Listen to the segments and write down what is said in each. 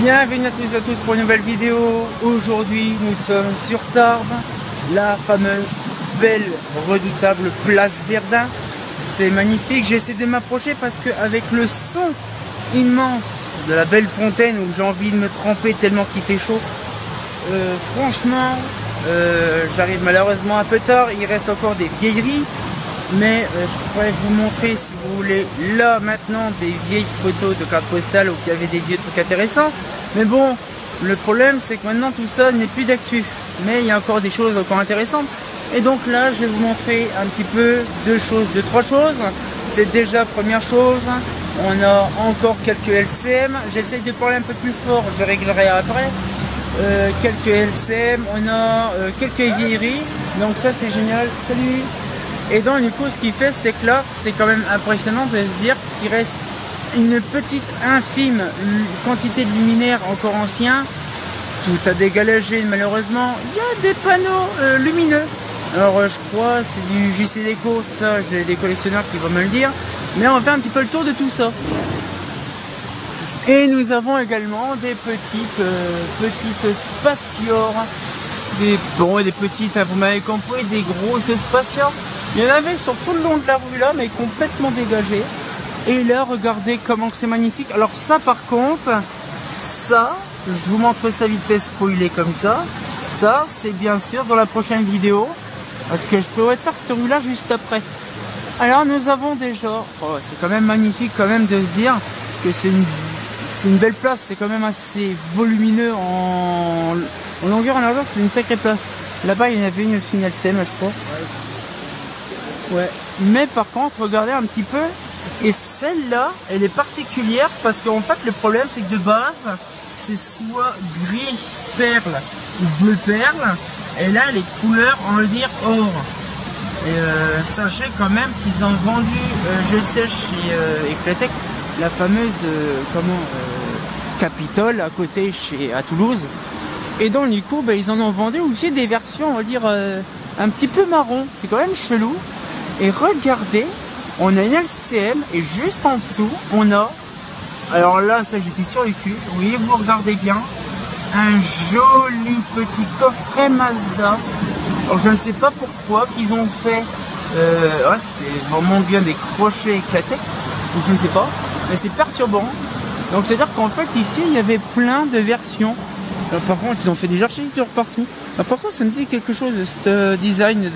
Bienvenue à tous et à tous pour une nouvelle vidéo. Aujourd'hui nous sommes sur Tarbes, la fameuse belle redoutable place Verdun. C'est magnifique, j'essaie de m'approcher parce que avec le son immense de la belle fontaine où j'ai envie de me tremper tellement qu'il fait chaud, franchement j'arrive malheureusement un peu tard. Il reste encore des vieilleries, mais je pourrais vous montrer, si vous voulez, là maintenant des vieilles photos de cartes postales où il y avait des vieux trucs intéressants. Mais bon, le problème c'est que maintenant tout ça n'est plus d'actu, mais il y a encore des choses encore intéressantes. Et donc là je vais vous montrer un petit peu trois choses. C'est déjà, première chose, on a encore quelques LCM. J'essaye de parler un peu plus fort, je réglerai après. Quelques LCM, on a quelques vieilleries, donc ça c'est génial. Salut. Et donc du coup ce qu'il fait, c'est que là c'est quand même impressionnant de se dire qu'il reste une petite infime quantité de luminaires encore anciens. Tout a dégagé malheureusement. Il y a des panneaux lumineux. Alors je crois c'est du JC Déco, ça j'ai des collectionneurs qui vont me le dire. Mais on fait un petit peu le tour de tout ça. Et nous avons également des petites spatiores. Des petites, vous m'avez compris, des grosses spatiores. Il y en avait sur tout le long de la rue là, mais complètement dégagées. Et là, regardez comment c'est magnifique. Alors ça par contre, ça, je vous montre ça vite fait spoiler comme ça. Ça, c'est bien sûr dans la prochaine vidéo. Parce que je pourrais faire cette rue là juste après. Alors nous avons déjà, c'est quand même magnifique quand même de se dire que c'est une belle place. C'est quand même assez volumineux en longueur, en largeur, c'est une sacrée place. Là-bas il y en avait une finale LCM je crois. Ouais. Mais par contre, regardez un petit peu. Et celle-là, elle est particulière parce qu'en fait le problème c'est que de base c'est soit gris perle ou bleu perle. Et là les couleurs, on va le dire, or. Et sachez quand même qu'ils ont vendu, je sais, chez Eclatec, la fameuse Capitole à côté à Toulouse. Et donc du coup ils en ont vendu aussi des versions, on va dire, un petit peu marron. C'est quand même chelou. Et regardez, on a une LCM et juste en dessous on a, alors là ça j'étais sur le cul, oui vous regardez bien, un joli petit coffret Mazda. Alors je ne sais pas pourquoi qu'ils ont fait, ouais, c'est vraiment bien des crochets Eclatec, ou je ne sais pas, mais c'est perturbant. Donc c'est à dire qu'en fait ici il y avait plein de versions. Alors, par contre ils ont fait des architectures partout. Alors, par contre ça me dit quelque chose de ce design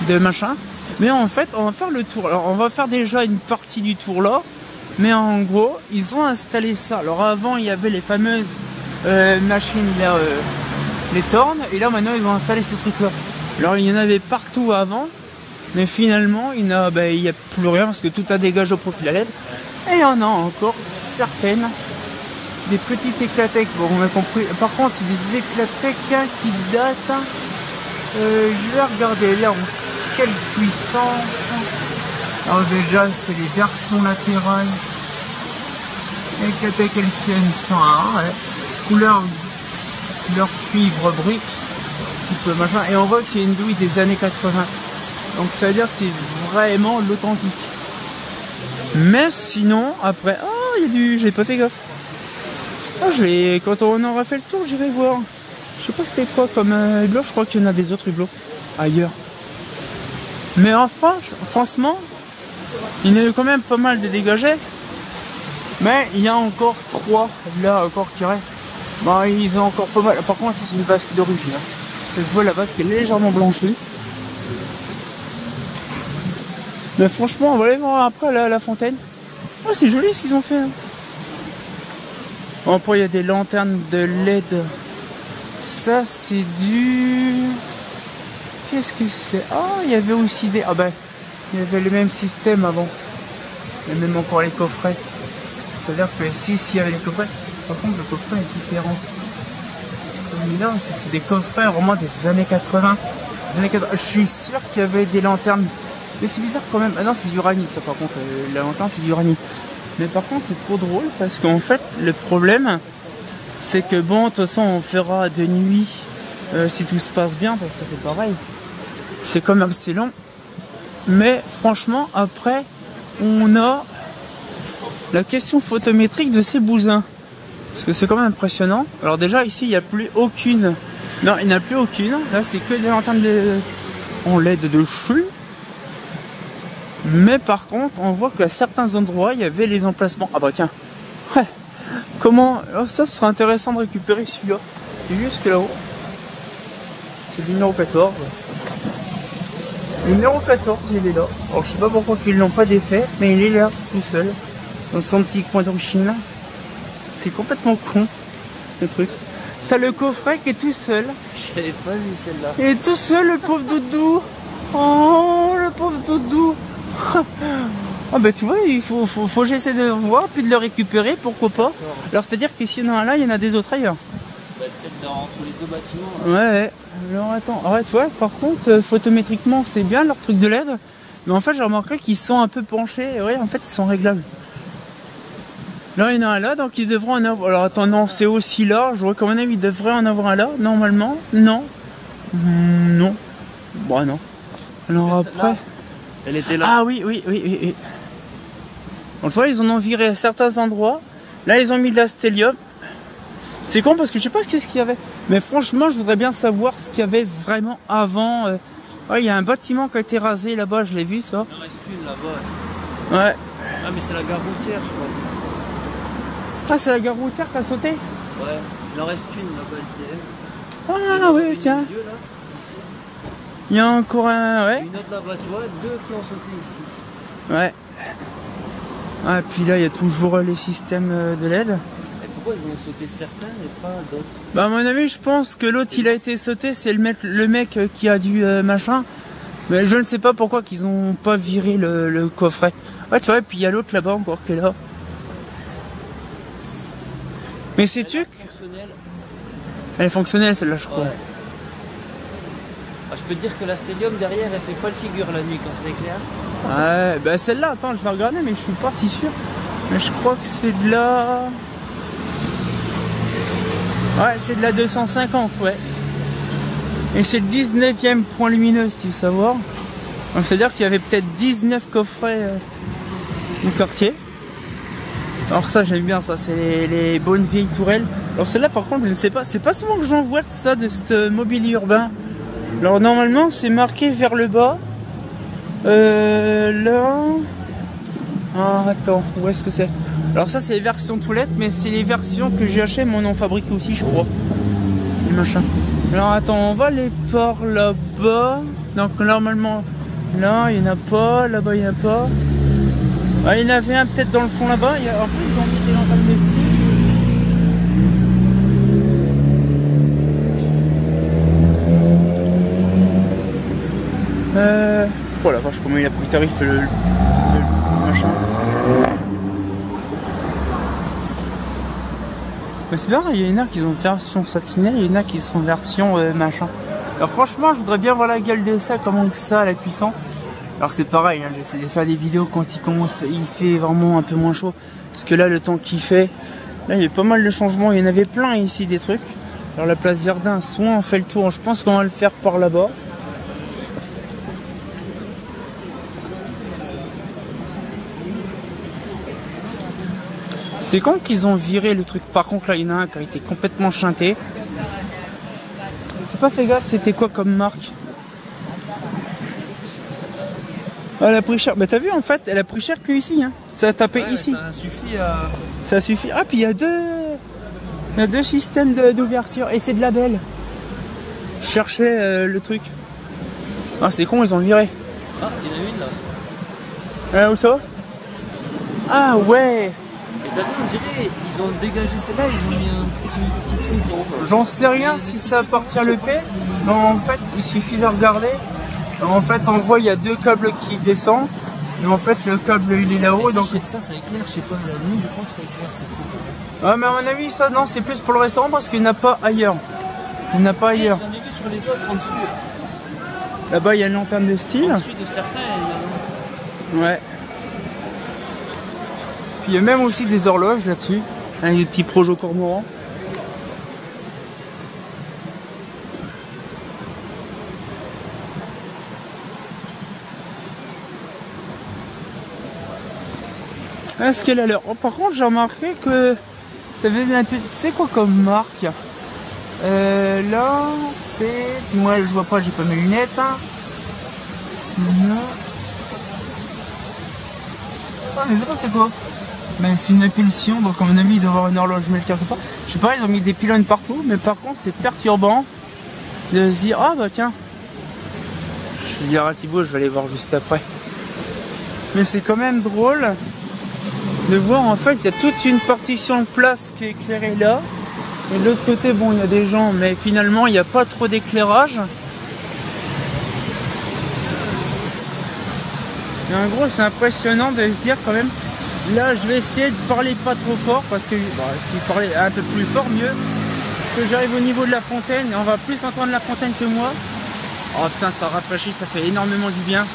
de machin. Mais en fait on va faire le tour. Alors on va faire déjà une partie du tour là. Mais en gros ils ont installé ça. Alors avant il y avait les fameuses machines là, les tornes. Et là maintenant ils ont installé ces trucs là. Alors il y en avait partout avant. Mais finalement il n'y a plus rien parce que tout a dégagé au profil à LED. Et il y en a encore certaines. Des petites Eclatec. Bon on a compris. Par contre c'est des Eclatec qui datent. Je vais regarder là. Quelle puissance! Alors déjà c'est les versions latérales. Eclatec LCM 101, ouais. couleur cuivre brique, petit peu machin. Et on voit que c'est une douille des années 80. Donc ça veut dire que c'est vraiment l'authentique. Mais sinon après, il y a du, j'ai pas fait gaffe. Quand on aura fait le tour, j'irai voir. Je sais pas c'est quoi comme hublot. Je crois qu'il y en a des autres hublots ailleurs. Mais en France, franchement, il y en a eu quand même pas mal de dégagés. Mais il y a encore 3 là encore qui restent. Bon, ils ont encore pas mal. Par contre, c'est une vasque d'origine. Ça se voit, la vasque est légèrement blanchie. Mais franchement, on va aller voir après la fontaine. Oh, c'est joli ce qu'ils ont fait. Hein. Bon, après, il y a des lanternes de LED. Ça, c'est du... Qu'est-ce que c'est? Ah, il y avait aussi des... Ah ben, il y avait le même système avant. Il y a même encore les coffrets. C'est-à-dire que s'il y avait les coffrets, par contre le coffret est différent. Là, c'est des coffrets vraiment des années 80. Je suis sûr qu'il y avait des lanternes. Mais c'est bizarre quand même. Ah non, c'est du Rani, ça par contre. La lanterne, c'est du Rani. Mais par contre, c'est trop drôle parce qu'en fait, le problème, c'est que bon, de toute façon, on fera de nuit si tout se passe bien, parce que c'est pareil. C'est quand même assez long. Mais franchement, après, on a la question photométrique de ces bousins. Parce que c'est quand même impressionnant. Alors déjà ici il n'y a plus aucune. Non, il n'y en a plus aucune. Là c'est que des lanternes en LED de chu. Mais par contre on voit qu'à certains endroits il y avait les emplacements. Ah bah tiens. Ouais. Comment. Oh, ça ce serait intéressant de récupérer celui-là. Il est juste là-haut. C'est le numéro 14. Le numéro 14 il est là. Alors je sais pas pourquoi ils l'ont pas défait. Mais il est là tout seul. Dans son petit coin d'origine. C'est complètement con le truc. T'as le coffret qui est tout seul. J'avais pas vu celle-là. Il est tout seul le pauvre doudou. Oh le pauvre doudou. Ah bah tu vois, il faut que j'essaie de voir puis de le récupérer, pourquoi pas. Alors c'est à dire que s'il y en a un là, il y en a des autres ailleurs. Bah, peut-être entre les deux bâtiments. Là. Ouais. Alors attends, arrête, ouais, par contre, photométriquement c'est bien leur truc de LED. Mais en fait j'ai remarqué qu'ils sont un peu penchés. Ouais, en fait ils sont réglables. Là, il y en a un là, donc ils devront en avoir. Alors attends, non, c'est aussi là. Je vois qu'à mon avis, ils devraient en avoir un là, normalement. Non. Non. Bon, non. Alors après. Là. Elle était là. Ah oui. Donc, tu vois, ils en ont viré à certains endroits. Là, ils ont mis de la stélium. C'est con parce que je sais pas ce qu'il y avait. Mais franchement, je voudrais bien savoir ce qu'il y avait vraiment avant. Ouais, il y a un bâtiment qui a été rasé là-bas, je l'ai vu ça. Il en reste une là-bas. Ouais. Ah, mais c'est la gare routière, je crois. Ah, c'est la gare routière qui a sauté? Ouais, il en reste une là-bas, Ah oui, tiens. Milieu, là, Il y a encore un... Ouais. une autre là-bas, tu vois, deux qui ont sauté ici. Ouais. Ah, puis là, il y a toujours les systèmes de LED. Et pourquoi ils ont sauté certains et pas d'autres? Bah, à mon avis, je pense que l'autre, il a été sauté, c'est le mec qui a dû machin. Mais je ne sais pas pourquoi qu'ils ont pas viré le coffret. Ouais, tu vois, et puis il y a l'autre là-bas encore qui est là. Mais sais-tu que... Elle est fonctionnelle celle-là, je crois. Ouais. Ah, je peux te dire que la Stadium derrière, elle fait pas le figure la nuit quand c'est clair. Ouais, bah celle-là, attends, je vais regarder, mais je suis pas si sûr. Mais je crois que c'est de la... Ouais, c'est de la 250, ouais. Et c'est le 19e point lumineux, si tu veux savoir. Donc c'est-à-dire qu'il y avait peut-être 19 coffrets du quartier. Alors ça j'aime bien ça, c'est les bonnes vieilles tourelles. Alors celle-là par contre je ne sais pas, c'est pas souvent que j'en vois ça de ce mobilier urbain. Alors normalement c'est marqué vers le bas. Là... Ah attends, où est-ce que c'est? Alors ça c'est les versions toilettes, mais c'est les versions que j'ai achetées mais on en fabrique aussi je crois. Le machin. Alors attends, on va aller par là-bas. Donc normalement là il n'y en a pas, là-bas il n'y en a pas. Ah, il y en avait un peut-être dans le fond là-bas. En plus, ils ont mis des lampades de style. Oh la vache, comment il a pris tarif le machin. Mais c'est bien, il y en a qui sont version satinée, il y en a qui sont version machin. Alors franchement, je voudrais bien voir la gueule de ça, comment que ça, la puissance. Alors c'est pareil, hein, j'essaie de faire des vidéos quand il fait vraiment un peu moins chaud. Parce que là, le temps qu'il fait, là il y a pas mal de changements, il y en avait plein ici des trucs. Alors la place Verdun, soit on fait le tour, je pense qu'on va le faire par là-bas. C'est quand qu'ils ont viré le truc, par contre là il y en a un qui a été complètement chanté. J'ai pas fait gaffe, c'était quoi comme marque? Elle a pris cher. Bah t'as vu en fait, elle a pris cher que ici. Hein. Ça a tapé ici. Ça suffit à... Ça suffit. Ah puis il y a deux systèmes d'ouverture. Et c'est de la belle. Je cherchais le truc. Ah c'est con, ils ont viré. Ah, il y en a une là. Où ça va? Ah ouais. Et t'as vu, on dirait, ils ont dégagé celle-là, ils ont mis un petit truc en haut. J'en sais rien si ça appartient le P. Non en fait, il suffit de regarder. En fait, on voit, il y a deux câbles qui descendent. Mais en fait, le câble, il est là-haut. Donc ça éclaire, je sais pas, la nuit, je crois que ça éclaire, c'est trop. Ah, mais à mon avis, ça, non, c'est plus pour le restaurant parce qu'il n'y en a pas ailleurs. Il n'y en a pas ailleurs. J'en ai vu sur les autres en dessous. Là-bas, il y a une lanterne de style. En dessous de certains, il y en a... Ouais. Puis il y a même aussi des horloges là-dessus. Avec des petits projets cormorans. Est-ce qu'elle a l'air... Oh, par contre, j'ai remarqué que Ça faisait un peu... C'est quoi comme marque? Là, c'est... Moi, je vois pas, j'ai pas mes lunettes. Hein. Sinon... Ah, je sais pas c'est quoi. Mais c'est une impulsion, donc à mon avis, il doit y avoir une horloge mais quelque part. Je sais pas, ils ont mis des pylônes partout, mais par contre, c'est perturbant de se dire, ah bah tiens. Je vais dire à Thibaut, je vais aller voir juste après. Mais c'est quand même drôle de voir, en fait, il y a toute une partie sur une place qui est éclairée là. Et de l'autre côté, bon, il y a des gens, mais finalement, il n'y a pas trop d'éclairage. Et en gros, c'est impressionnant de se dire quand même, là, je vais essayer de parler pas trop fort, parce que bah, si je parlais un peu plus fort, mieux. Que j'arrive au niveau de la fontaine, et on va plus entendre la fontaine que moi. Oh putain, ça rafraîchit, ça fait énormément du bien.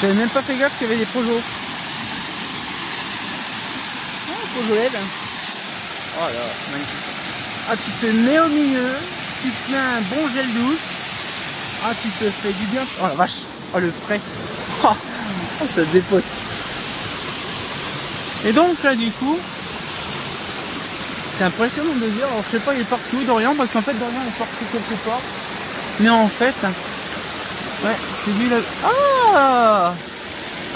J'avais même pas fait gaffe qu'il y avait des projos. Oh LED. Oh là, magnifique. Ah, tu te mets au milieu, tu te mets un bon gel douche. Ah, tu te fais du bien. Oh la vache. Oh le frais. Oh, ça dépote. Et donc là du coup, c'est impressionnant de dire, alors je sais pas, il est partout Dorian, parce qu'en fait Dorian est parti quelque part. Mais en fait, ouais, c'est lui là. Ah,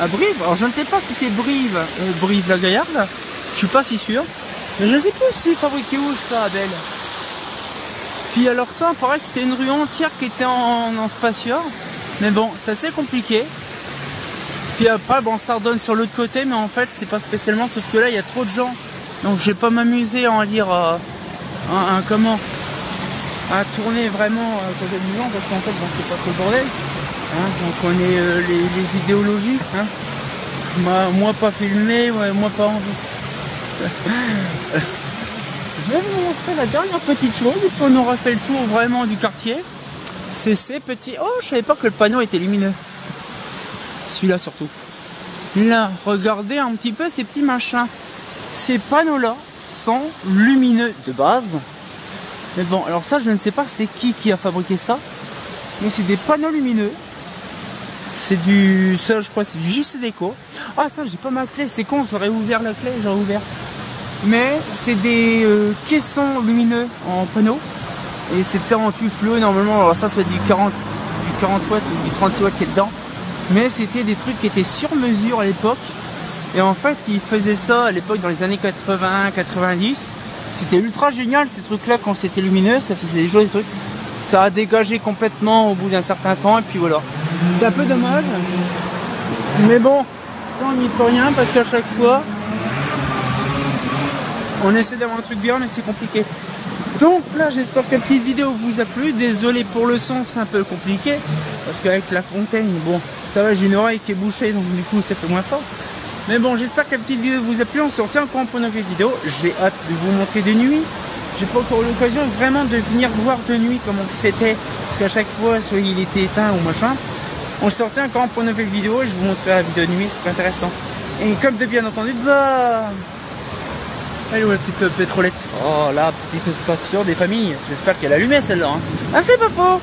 à Brive. Alors je ne sais pas si c'est Brive, Brive la Gaillarde. Je suis pas si sûr. Mais je sais pas si c'est fabriqué où ça, Abel. Puis alors ça, pareil, c'était une rue entière qui était en fascia. Mais bon, c'est assez compliqué. Puis après, bon, ça redonne sur l'autre côté, mais en fait, c'est pas spécialement, sauf que là, il y a trop de gens. Donc, je vais pas m'amuser, on va dire, comment, à tourner vraiment à côté de Milan, parce qu'en fait, bon, c'est pas trop le bordel. Hein, on connaît les idéologies. Hein. Moi, pas filmé, ouais, moi, pas envie. Je vais vous montrer la dernière petite chose, et puis on aura fait le tour vraiment du quartier. C'est ces petits... Oh, je savais pas que le panneau était lumineux. Celui-là surtout. Là, regardez un petit peu ces petits machins. Ces panneaux-là sont lumineux de base. Mais bon, alors ça, je ne sais pas c'est qui a fabriqué ça. Mais c'est des panneaux lumineux. C'est du... Ça, je crois, c'est du JC Déco. Ah, attends, j'ai pas ma clé. C'est con, j'aurais ouvert la clé, j'aurais ouvert. Mais c'est des caissons lumineux en panneau. Et c'était en tufleux normalement. Alors ça, c'est du 40 watts ou du 36 watts qui est dedans. Mais c'était des trucs qui étaient sur mesure à l'époque. Et en fait, ils faisaient ça à l'époque dans les années 80-90. C'était ultra génial ces trucs-là quand c'était lumineux. Ça faisait des jolis trucs. Ça a dégagé complètement au bout d'un certain temps. Et puis voilà. C'est un peu dommage. Mais bon, on n'y peut rien parce qu'à chaque fois, on essaie d'avoir un truc bien, mais c'est compliqué. Donc là, j'espère que la petite vidéo vous a plu. Désolé pour le son, c'est un peu compliqué. Parce qu'avec la fontaine, bon, ça va, j'ai une oreille qui est bouchée, donc du coup, ça fait moins fort. Mais bon, j'espère que la petite vidéo vous a plu. On se retient encore pour une nouvelle vidéo. J'ai hâte de vous montrer de nuit. J'ai pas encore eu l'occasion vraiment de venir voir de nuit comment c'était. Parce qu'à chaque fois, soit il était éteint ou machin. On se retient encore pour une nouvelle vidéo. Et je vous montrerai la vidéo de nuit, c'est intéressant. Et comme de bien entendu, bah... Elle est où la petite pétrolette? Oh la petite station des familles. J'espère qu'elle allumait celle-là. Hein. Ah, c'est pas faux.